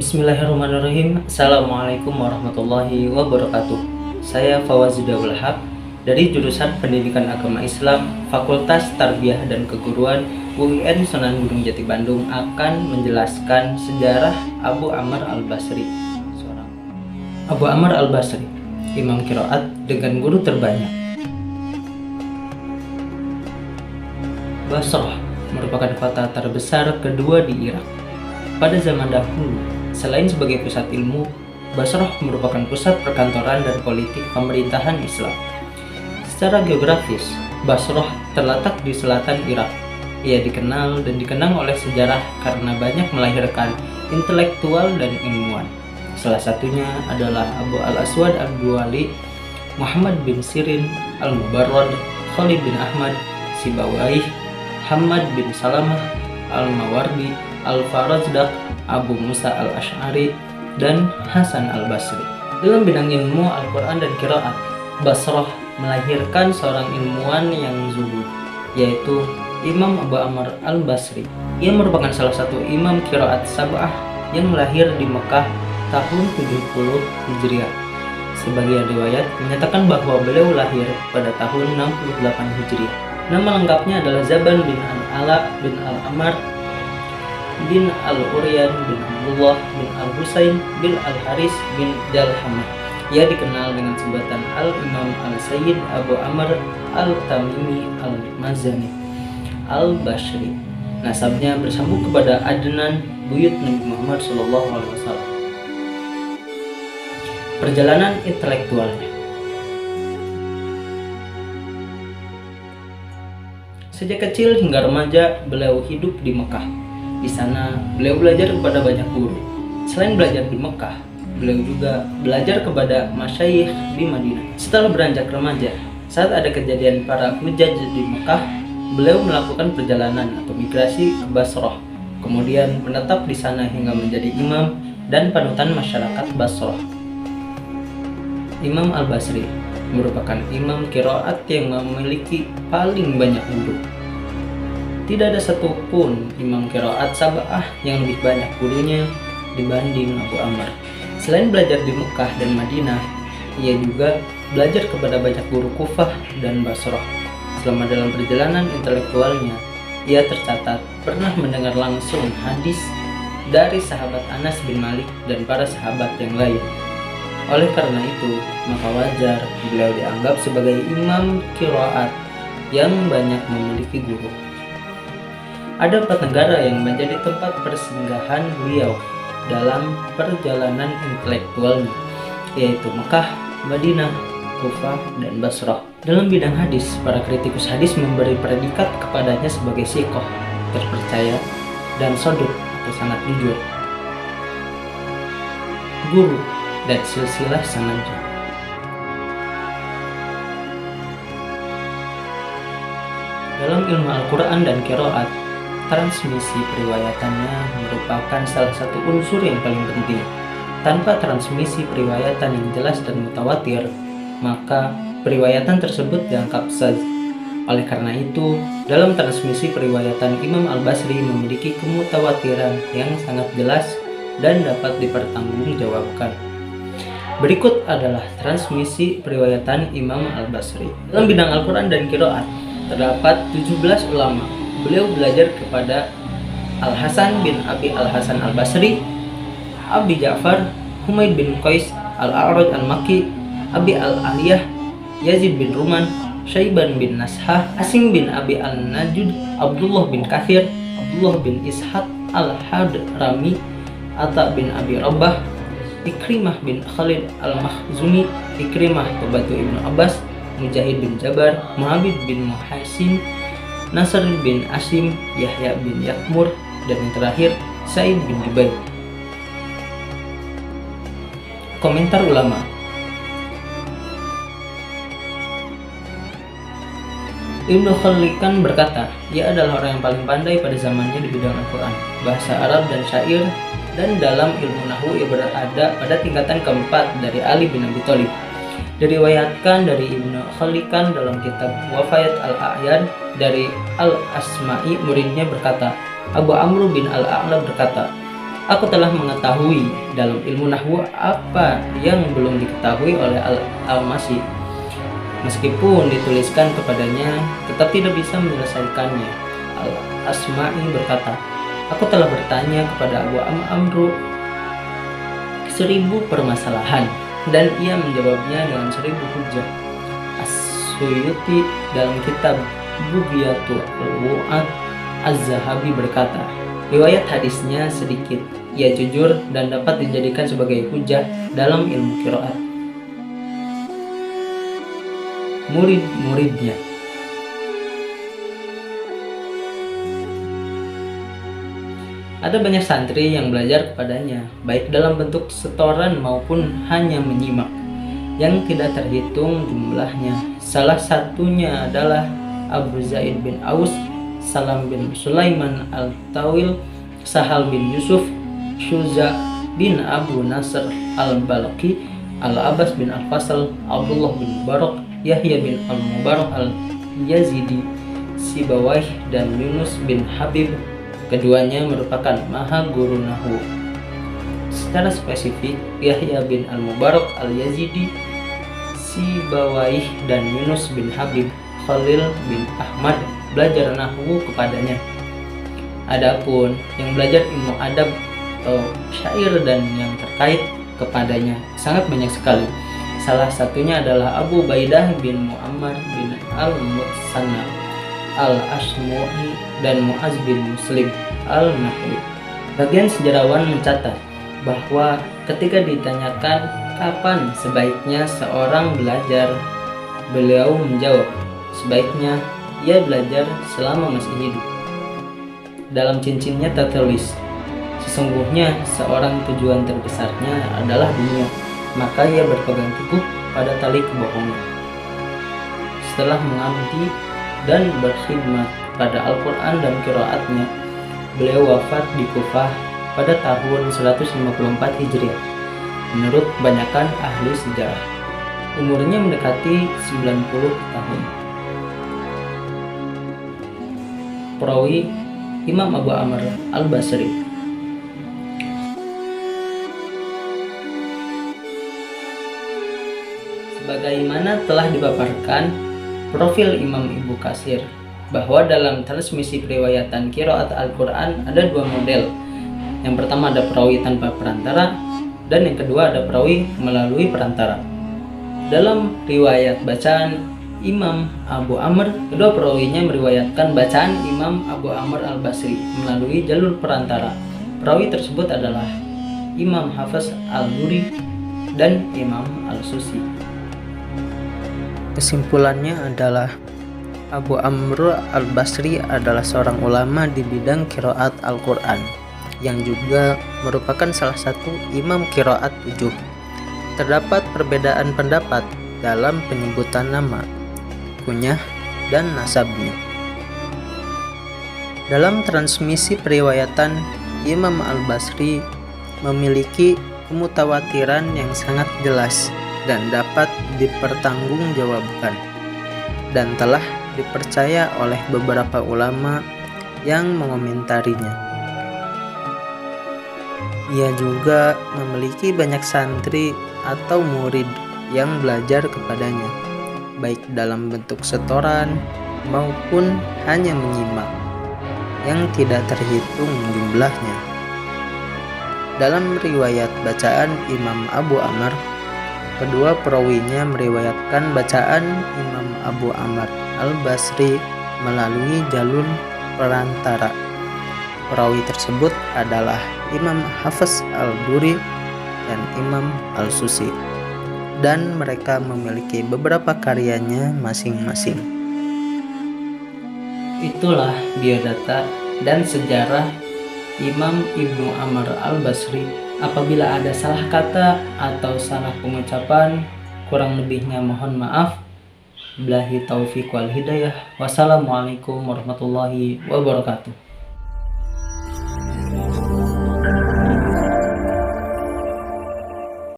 Bismillahirrahmanirrahim. Assalamualaikum warahmatullahi wabarakatuh. Saya Fawaz Zudaul Haq dari jurusan Pendidikan Agama Islam Fakultas Tarbiyah dan Keguruan UIN Sunan Gunung Jati Bandung akan menjelaskan sejarah Abu Amr al-Basri. Abu Amr al-Basri, imam qiraat dengan guru terbanyak. Basrah merupakan kota terbesar kedua di Irak. Pada zaman dahulu, selain sebagai pusat ilmu, Basrah merupakan pusat perkantoran dan politik pemerintahan Islam. Secara geografis, Basrah terletak di selatan Irak. Ia dikenal dan dikenang oleh sejarah karena banyak melahirkan intelektual dan ilmuwan. Salah satunya adalah Abu al-Aswad al-Duwali, Muhammad bin Sirin al-Mubarrad, Khalid bin Ahmad Sibawaih, Hamad bin Salamah al-Mawardi, Al-Farazdaq, Abu Musa al-Ash'ari, dan Hasan al-Basri. Dalam bidang ilmu Al-Quran dan Qiraat, Basrah melahirkan seorang ilmuwan yang zuhud, yaitu Imam Abu Amr al-Basri. Ia merupakan salah satu imam Qiraat Sab'ah yang lahir di Mekah tahun 70 Hijriah. Sebagian riwayat menyatakan bahwa beliau lahir pada tahun 68 Hijriah. Nama lengkapnya adalah Zaban bin Al-Ala bin Al-Amar bin Al-Uryan bin Abdullah bin Al-Husain bin Al-Haris bin Jalhamah. Ia dikenal dengan sebutan Al-Imam Al-Sayyid Abu Amr Al-Tamimi Al-Mazani Al-Basri. Nasabnya bersambung kepada Adnan, buyut Nabi Muhammad SAW. Perjalanan intelektualnya. Sejak kecil hingga remaja, beliau hidup di Mekah. Di sana, beliau belajar kepada banyak guru. Selain belajar di Mekah, beliau juga belajar kepada masyayikh di Madinah. Setelah beranjak remaja, saat ada kejadian para hujaj di Mekah, beliau melakukan perjalanan atau migrasi ke Basrah. Kemudian menetap di sana hingga menjadi imam dan panutan masyarakat Basrah. Imam al-Basri merupakan imam qiraat yang memiliki paling banyak guru. Tidak ada satupun imam qiraat Sab'ah yang lebih banyak gurunya dibanding Abu Amr. Selain belajar di Mekah dan Madinah, ia juga belajar kepada banyak guru Kufah dan Basrah. Selama dalam perjalanan intelektualnya, ia tercatat pernah mendengar langsung hadis dari sahabat Anas bin Malik dan para sahabat yang lain. Oleh karena itu, maka wajar beliau dianggap sebagai imam qiraat yang banyak memiliki guru. Ada 4 negara yang menjadi tempat persinggahan beliau dalam perjalanan intelektualnya, yaitu Mekah, Madinah, Kufah, dan Basrah. Dalam bidang hadis, para kritikus hadis memberi predikat kepadanya sebagai siqah, terpercaya, dan soduk atau sangat jujur, guru, dan silsilah sanadnya. Dalam ilmu Al-Quran dan Qiraat, transmisi periwayatannya merupakan salah satu unsur yang paling penting. Tanpa transmisi periwayatan yang jelas dan mutawatir, maka periwayatan tersebut dianggap saz. Oleh karena itu, dalam transmisi periwayatan Imam al-Basri memiliki kemutawatiran yang sangat jelas dan dapat dipertanggungjawabkan. Berikut adalah transmisi periwayatan Imam al-Basri. Dalam bidang Al-Quran dan Qiraat, terdapat 17 ulama. Beliau belajar kepada Al-Hasan bin Abi Al-Hasan al-Basri, Abi Ja'far, Humaid bin Qais, Al-A'raj al-Makki, Abi al-Aliyah, Yazid bin Ruman, Syaiban bin Nashah, Asim bin Abi al-Najud, Abdullah bin Kathir, Abdullah bin Ishaq al-Hadrami, Atta bin Abi Rabah, Ikrimah bin Khalid al-Makhzumi, Ikrimah pembantu Ibnu Abbas, Mujahid bin Jabar, Muhammad bin Muhaisin, Nasr bin Asim, Yahya bin Yakmur, dan yang terakhir Sa'id bin Jubair. Komentar ulama. Ibnu Khallikan berkata, ia adalah orang yang paling pandai pada zamannya di bidang Al-Quran, bahasa Arab, dan syair, dan dalam ilmu nahwu ia berada pada tingkatan keempat dari Ali bin Abi Thalib. Diriwayatkan dari Ibnu Khallikan dalam kitab Wafayat al-A'yan dari Al-Asma'i, muridnya berkata, Abu Amr bin Al-A'la berkata, Aku telah mengetahui dalam ilmu nahwu apa yang belum diketahui oleh Al-Masih. Meskipun dituliskan kepadanya, tetap tidak bisa menyelesaikannya. Al-Asma'i berkata, aku telah bertanya kepada Abu Amru 1000 permasalahan, dan ia menjawabnya dengan 1000 hujjah. As-Suyuti dalam kitab Bughyatul Wu'ad Az-Zahabi berkata, riwayat hadisnya sedikit, ia jujur dan dapat dijadikan sebagai hujjah dalam ilmu qiraat. Murid-muridnya. Ada banyak santri yang belajar kepadanya, baik dalam bentuk setoran maupun hanya menyimak, yang tidak terhitung jumlahnya. Salah satunya adalah Abu Zaid bin Aus, Salam bin Sulaiman Al-Tawil, Sahal bin Yusuf, Syuza bin Abu Nasr Al-Balqi, Al-Abbas bin Al-Fasal, Abdullah bin Mubarak, Yahya bin Al-Mubarak Al-Yazidi, Sibawaih, dan Yunus bin Habib. Keduanya merupakan maha guru nahwu. Secara spesifik, Yahya bin Al-Mubarak Al-Yazidi, Sibawaih, dan Yunus bin Habib Khalil bin Ahmad belajar nahwu kepadanya. Adapun yang belajar ilmu adab atau syair dan yang terkait kepadanya sangat banyak sekali. Salah satunya adalah Abu Baidah bin Muammar bin Al-Mutsanna Al-Ashmu'i dan Mu'az bin Muslim Al-Nahwi. Bagian sejarawan mencatat bahwa ketika ditanyakan kapan sebaiknya seorang belajar, beliau menjawab, sebaiknya ia belajar selama masih hidup. Dalam cincinnya tertulis, sesungguhnya seorang tujuan terbesarnya adalah dunia, maka ia berpegang teguh pada tali kebohongan. Setelah mengabdi dan berkhidmat pada Al-Quran dan qiraatnya, beliau wafat di Kufah pada tahun 154 Hijriah. Menurut kebanyakan ahli sejarah, umurnya mendekati 90 tahun. Perawi Imam Abu Amr Al-Basri. Sebagaimana telah dipaparkan profil Imam Ibnu Katsir, bahwa dalam transmisi periwayatan qiraat Al-Quran ada dua model. Yang pertama ada perawi tanpa perantara, dan yang kedua ada perawi melalui perantara. Dalam riwayat bacaan Imam Abu Amr, kedua perawinya meriwayatkan bacaan Imam Abu Amr Al-Basri melalui jalur perantara. Perawi tersebut adalah Imam Hafiz Al-Duri dan Imam Al-Susi. Kesimpulannya adalah Abu Amr Al-Basri adalah seorang ulama di bidang qiraat Al-Quran yang juga merupakan salah satu imam qiraat 7. Terdapat perbedaan pendapat dalam penyebutan nama, kunyah, dan nasabnya. Dalam transmisi periwayatan, Imam Al-Basri memiliki kemutawatiran yang sangat jelas dan dapat dipertanggungjawabkan, dan telah dipercaya oleh beberapa ulama yang mengomentarinya. Ia juga memiliki banyak santri atau murid yang belajar kepadanya, baik dalam bentuk setoran maupun hanya menyimak, yang tidak terhitung jumlahnya. Dalam riwayat bacaan Imam Abu Amr, kedua perawinya meriwayatkan bacaan Imam Abu Amr Al-Basri melalui jalur perantara. Perawi tersebut adalah Imam Hafiz Al-Duri dan Imam Al-Susi, dan mereka memiliki beberapa karyanya masing-masing. Itulah biodata dan sejarah Imam Ibnu Amr Al-Basri. Apabila ada salah kata atau salah pengucapan, kurang lebihnya mohon maaf. Billahi taufiq wal hidayah. Wassalamualaikum warahmatullahi wabarakatuh.